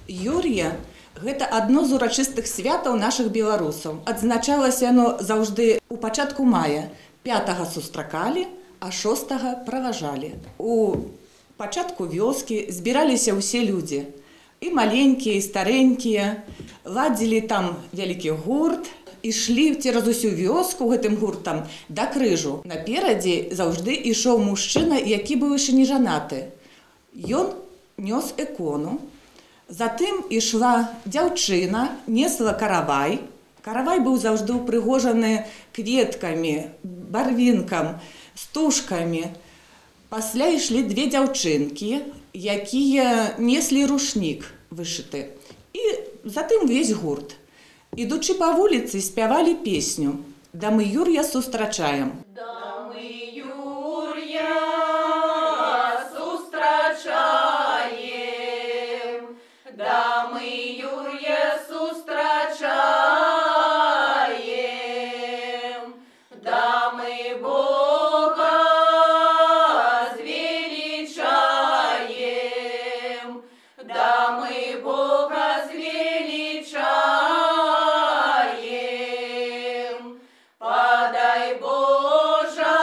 Юр'я – гэта адно з урачыстых святаў нашых беларусаў. Адзначалася яно заўжды у пачатку мая. 5-га сустракалі, а 6-га праважалі. У пачатку вёскі збіраліся ўсе людзі. І маленькія, і старэнькія. Ладзілі там вялікі гурт. Ішлі цераз усю вёску гэтым гуртам да крыжу. Наперадзе заўжды ішоў мужчына, які быў яшчэ не жанаты. Ён нёс ікону. Затым ішла дзяўчына, несла каравай. Каравай быў заўжды ўпрыгожаны кветкамі, барвінкам, стужкамі. Пасля ішлі две дзяўчынкі, якія неслі рушнік вышыты. І затым увесь гурт. Ідучы па вуліцы, спявалі песню «Да мы Юр'я сустрачаем». Да мы Юр'я сустрачаем, да мы Юр'я сустрачаем, да мы Бога звеличаем, да мы Бога звеличаем. Подай, Боже,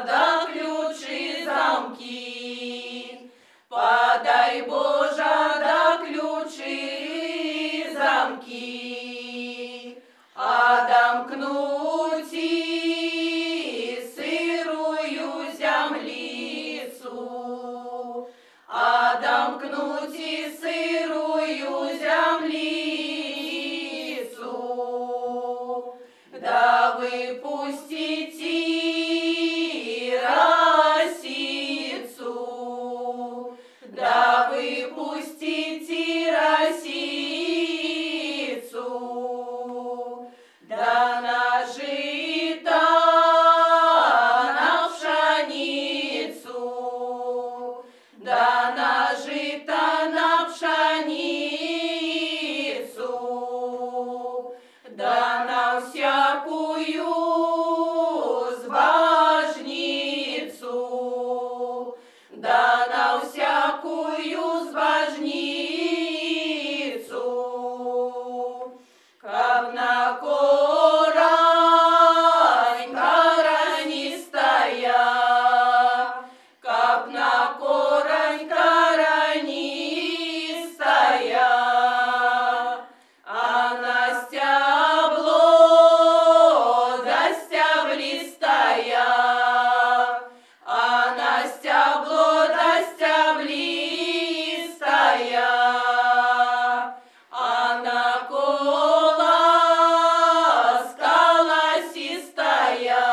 да ключи замки, подай, Боже, да ключи замки, отомкнуть и сырую землицу, отомкнуть и сырую землицу, да выпустите росицу, да выпустите росицу, да на жито, на пшеницу, да на жито, на пшеницу, да на всякую збажницу, да на всякую збажницу, как на корень коронистая, как на корень коронистая, а на стебло да стеблистая, а на стебло да стеблистая, а на колос колосистая,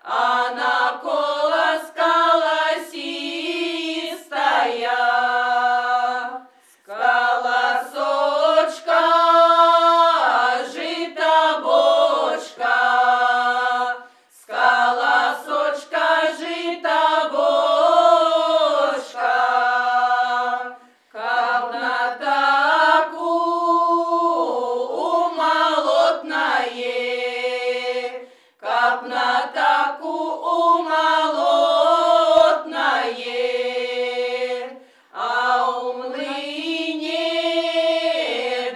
а на колос колосистая, с колосочка жита бочка, с колосочка жита бочка, как на таку умолотное, как на таку умолотное, а у млыне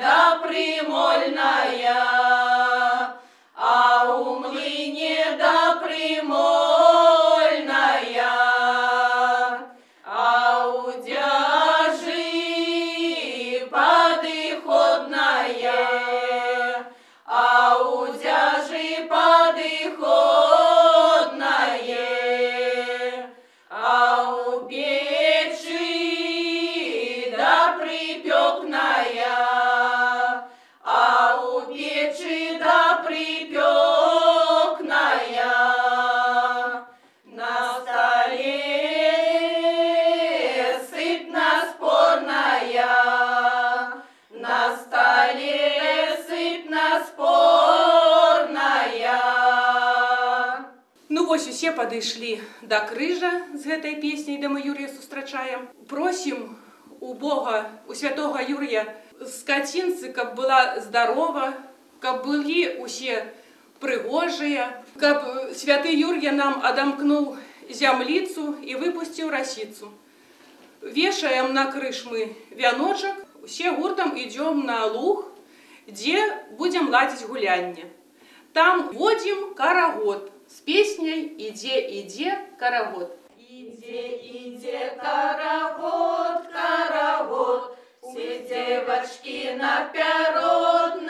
да примольная, а у млыне да примольная, а у дяжи подыходная, а у дяжи подыходная, а у печи да припекная, а у печи да припекная, на столе сытно спорная, на столе сытно спорная. Ну вось усе падышлі да крыжа з гэтай песняй «Да мы Юр'я сустрачаем». Просім у Бога, у святога Юр'я скацінцы, каб была здарова, каб былі усе прыгожыя, каб святы Юр'я нам адамкнуў зямліцу і выпусціў расіцу. вешаем на крыш мы вяночек, все гуртом идем на луг, где будем ладить гулянье. Там водим карагод с песней «Иде, иде, карагод». Иде, иде, карагод, карагод, все девочки наперед,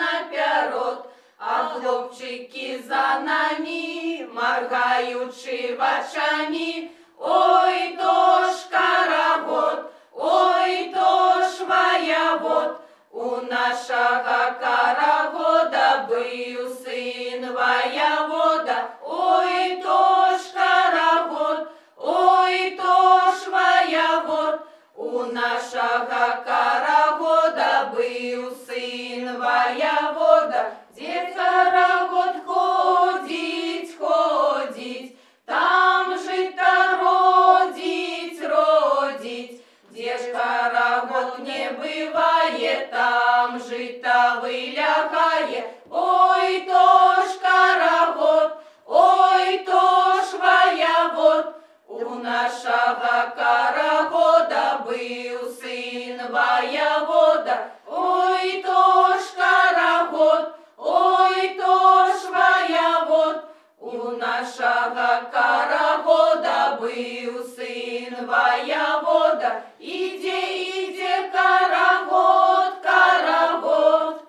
а хлопчики за нами моргаючи очами. Ой, то ж карагод, ой, то ж воевод, у нашего карагода был сын воевода. Ой, то ж карагод, ой, то ж воевод, у нашего карагода был сын воевода. Где карагод ходить, ходить, там жито родить, родить. Где ж карагод не бывает, там жито вылягает. Ой, то ж карагод, ой, то ж воевод, у нашего карагода был сын воевода. Ой, то ж карагод, ой, то ж воевод, у нашего карагода был сын воевода. Иде, иде, карагод, карагод.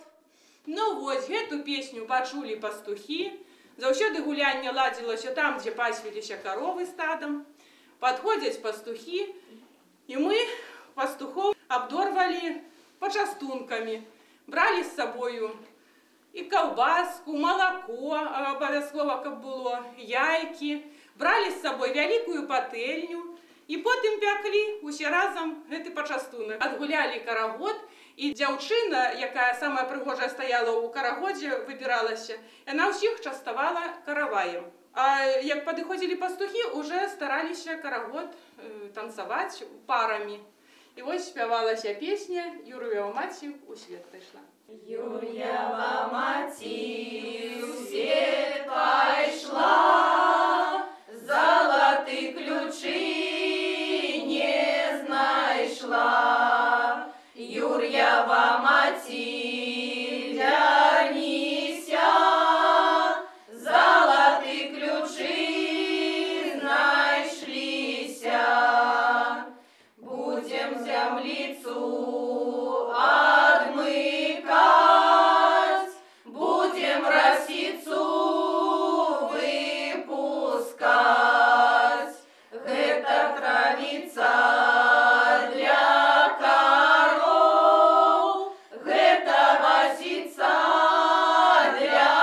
Ну вот, эту песню почули пастухи. Заўсёды гулянне ладзілася там, где пасвіліся коровы стадом. Подходят пастухи, и мы пастухов обдорвали почастунками. Брали с собою и колбаску, молоко, обовязково каб было, яйки. Брали с собой великую пательню. И потым пекли усе разом гэты пачастунак. Адгулялі карагод, і дзяўчына, якая самая прыгожая стаяла ў карагодзе, выбіралася, яна ўсіх частавала караваем. А як падыходзілі пастухі, уже стараліся карагод танцаваць парамі. І вось спявалася песня «Юр'ева маці у свет пайшла». Юр'ева маці у свет пайшла, золоты ключи не знайшла. Юр'ева маці, вярніся, золоты ключи знайшліся. Будем землицу отмыкать, будем росицу выпускать. Это травица для коров, это росица для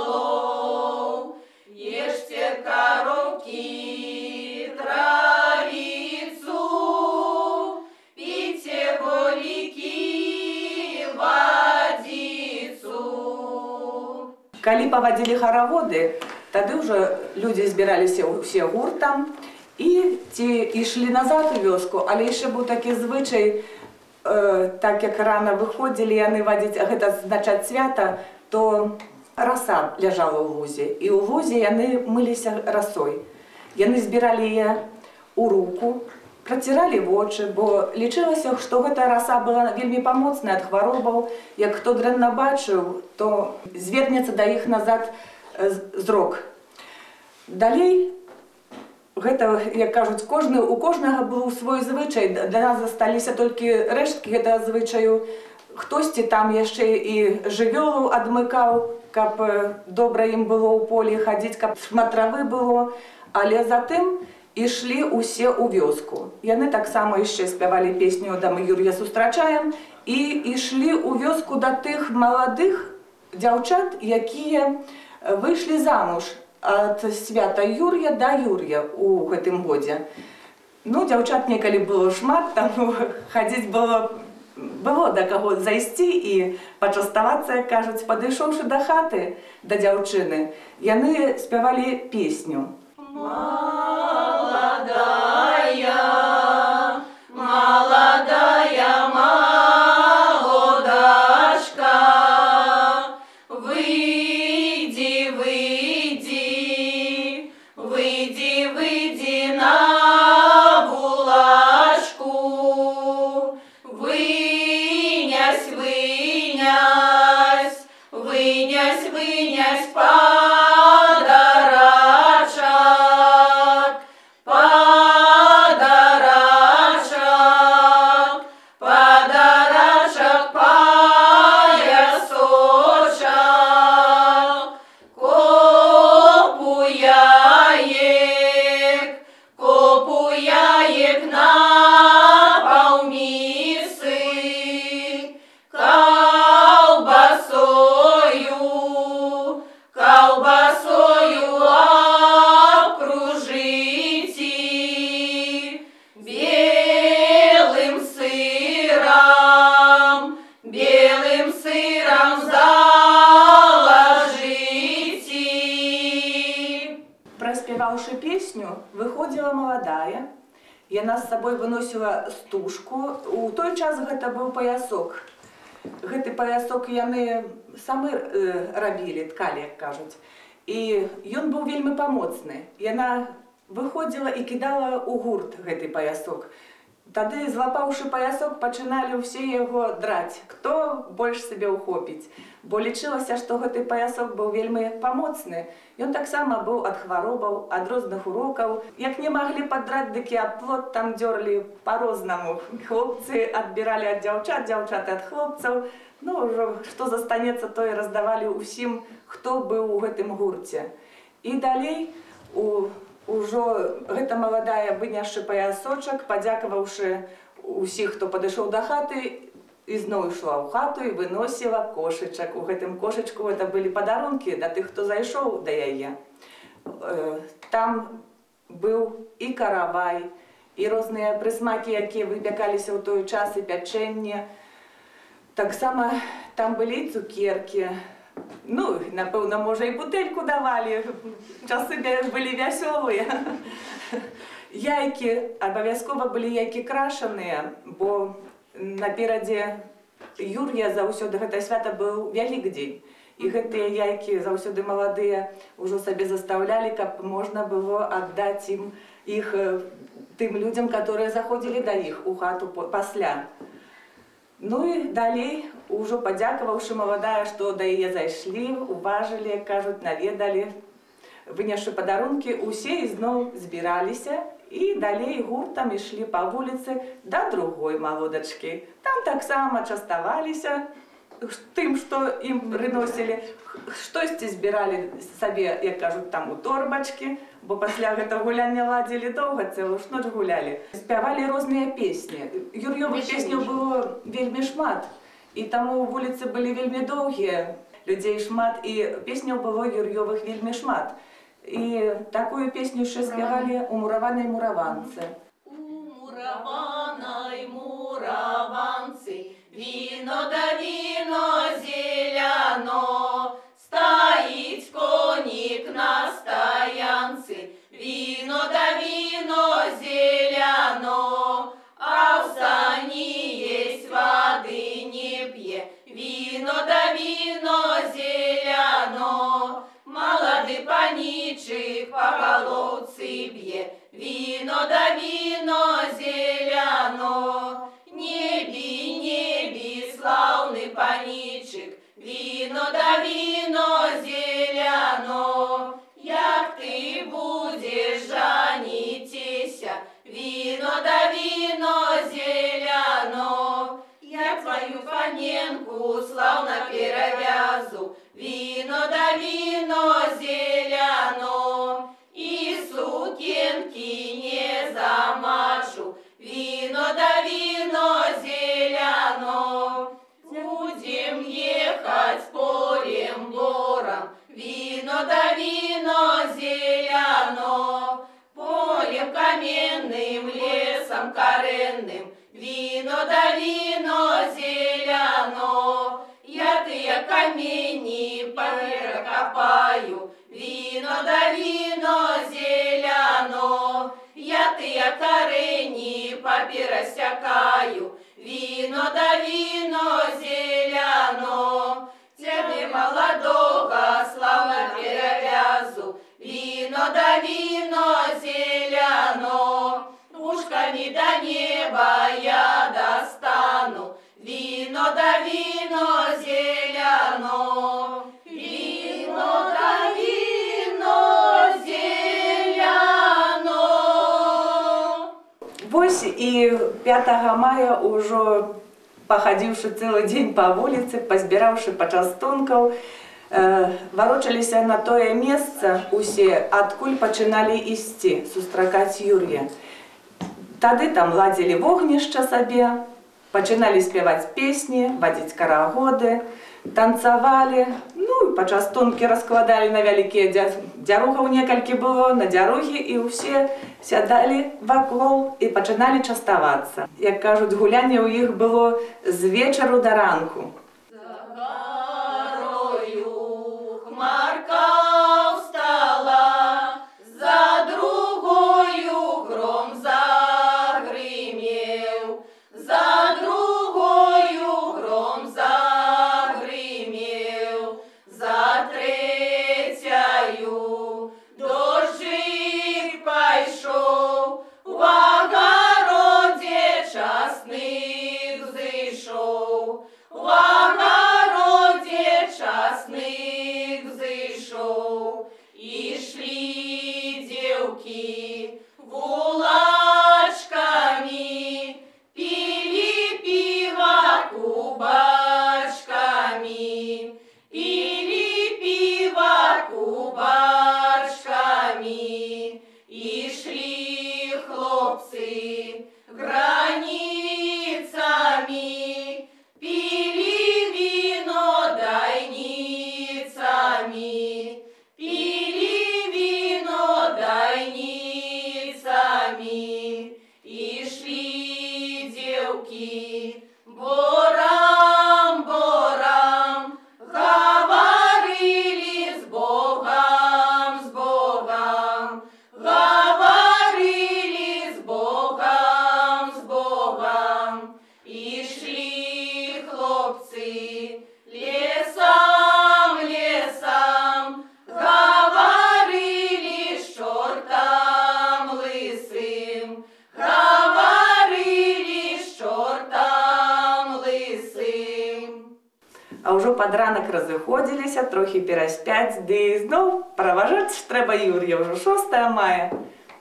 волов. Ешьте, коровки, травицу, пейте, голики, водицу. Калі павадзілі хараводы, тады ўжо людзі збіраліся ўсе гуртам і ці ішлі назад у вёску, але яшчэ быў такі звычай, так як рана выходзілі яны вадзіць, гэта азначаць свята, то раса ляжала ў лузе, і ў лузе яны мыліся расой. Яны збіралі яе ў руку, праціралі вочы, бо лічылася, што гэта раса была вельмі памоцная ад хваробаў. Як хто дрэнна бачыў, то звернецца да іх назад зрок. Далей, гэта, як кажуць, у кожнага быў свой звычай. Для нас засталіся толькі рэшткі гэтага звычаю. Хтосьці там яшчэ і жывёлу адмыкаў, каб добра ім было ў полі хадзіць, каб шмат травы было. Але затым ішлі ўсе ў вёску. Яны таксама яшчэ спявалі песню «Да мы Юр'я сустрачаем» і ішлі ў вёску да тых маладых дзяўчат, якія выйшлі замуж ад свята Юр'я да Юр'я ў гэтым годзе. Ну, дзяўчат некалі было шмат, таму хадзіць было да каго зайсці і пачаставацца, як кажуць. Падышоўшы да хаты, да дзяўчыны, яны спявалі песню. Молодая, молодая молодашка, выйди, выйди, выйди, выйди на булашку. яна з сабой выносіла стужку. У той час гэта быў паясок. Гэты паясок яны самі рабілі, ткалі, як кажуць. І ён быў вельмі памоцны. Яна выходзіла і кідала ў гурт гэты паясок. Тады, злапаўшы паясок, пачыналі ўсе яго драць, хто больш сабе ўхопіць. Бо лічылася, што гэты паясок быў вельмі памоцны. Ён таксама быў ад хваробаў, ад розных урокаў. Як не маглі падраць, дык і аб плот там дзёрлі па-рознаму. Хлопцы адбіралі ад дзяўчат, дзяўчаты ад хлопцаў. Ну, ўжо што застанецца, тое раздавалі ўсім, хто быў у гэтым гурце. І далей ужо гэта маладая, выняўшы паясочак, падзякаваўшы усіх, хто падышоў да хаты, ізноў ішла ў хату і выносіла кошычак. У гэтым кошачку гэта былі падарункі да тых, хто зайшоў да яе. Там быў і каравай, і розныя прысмакі, якія выпякаліся ў той час, і пячэнне. Таксама там былі цукеркі. Ну, напэўна, можа, і бутэльку давалі. Часы былі вясёлыя. Яйкі, абавязкова былі яйкі крашаныя, бо наперадзе Юр'я заўсёды гэта свята быў Вялікдзень. І гэтыя яйкі заўсёды маладыя ўжо сабе застаўлялі, каб можна было аддаць іх тым людзям, которые заходзілі да іх у хату пасля. Ну і далей, ужо падзякаваўшы маладая, што да яе зайшлі, уважылі, кажуць, наведалі, выняўшы падарункі, усе ізноў збіраліся і далей гуртам ішлі па вуліцы да другой малодачкі. Там таксама частаваліся тым, што ім прыносілі, штосьці збіралі сабе, як кажуць, там у торбачкі, бо пасля гэтага гуляння ладзілі доўга, цэлую ж ноч гулялі. Спявалі розныя песні. Юр'ёвых песняў было вельмі шмат, і таму вуліцы былі вельмі доўгія, людзей шмат, і песняў было Юр'ёвых вельмі шмат. І такую песню ще спявалі у мураванай мураванцы. У мураванай мураванцы віно да віно зеляно, стоїть конік на стоянці, віно да віно зеляно, а в сані єсть води не п'є, віно да віно зеляно, молодий панічик по головці б'є, віно да віно зеляно, небі, небі, славний панічик, віно да віно зеляно, як ти будеш жанітися, віно да віно зеляно, я твою паненку славно перев'язу, віно да віно зеляно, і сукенки не замажу, віно да віно зеляно, будем ехать полем бором, віно да віно зеляно, полем каменным, лесом коренным, віно да віно зеляно, я тыя камені перекопаю, віно да віно зеляно, я тыя корені попересякаю, віно да віно зеляно, тебе молодого славно перев'язу, віно да віно зеляно, ушками до неба я достану, віно да віно зеляно, віно да віно зеляно. Вось і 5 мая ўжо пахадзіўшы цэлы дзень па вуліцы, пазбіраўшы пачастункаў, варочаліся на тое месца усе, адкуль пачыналі ісці, сустракаць Юр'я. Тады там ладзілі вогнішча сабе, пачыналі спяваць песні, вадзіць карагоды, танцавалі, ну і пачастункі раскладалі на вялікія дзяругаў некалькі было, на дзяругі, і ўсе сядалі вакол і пачыналі частавацца. Як кажуць, гулянне ў іх было з вечару да ранку. За горою хмарка встала, за другою гром заграв. а ўжо пад ранак разыходзіліся, трохі пераспяць, ды зноў праважаць трэба Юр'я, ўжо 6 мая.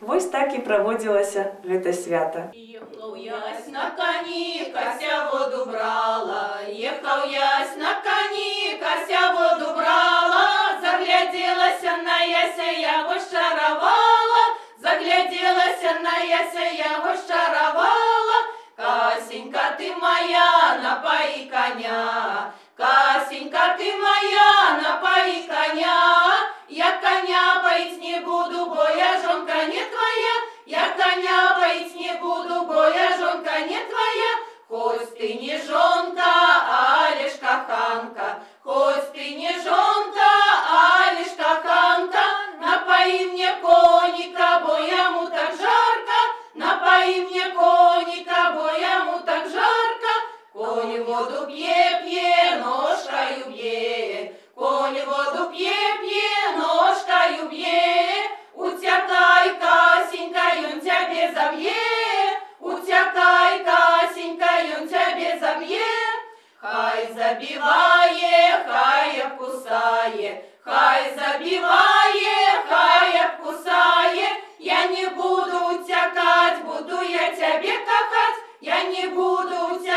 Вось так і праводзілася гэта свята. Ехал ясь на коні, Кася воду брала. Ехал ясь на коні, Кася воду брала. Загляделася на яся, яго шаровала. Загляделася на яся, яго шаровала. Касенька, ты моя, напои коня. Касенька, ты моя, напои коня. Я коня поить не буду, бо я жонка не твоя. Я коня поить не буду, бо я жонка не твоя. Хоть ты не жонка, а лишь каханка. Хоть ты не жонка, а лишь каханка. Напои мне коника, бо ему так жарко. Напои мне коника, бо ему так жарко. Конь воду пье, пье, ножкою бье. Конь воду пье, пье, ножкою бье. Утякай, Касенька, он тебе забье. Утякай, Касенька, он тебе забье. Хай забивае, хай обкусае. Хай забивае, хай обкусае. Я не буду утякать, буду я тебе кахать. Я не буду утякать.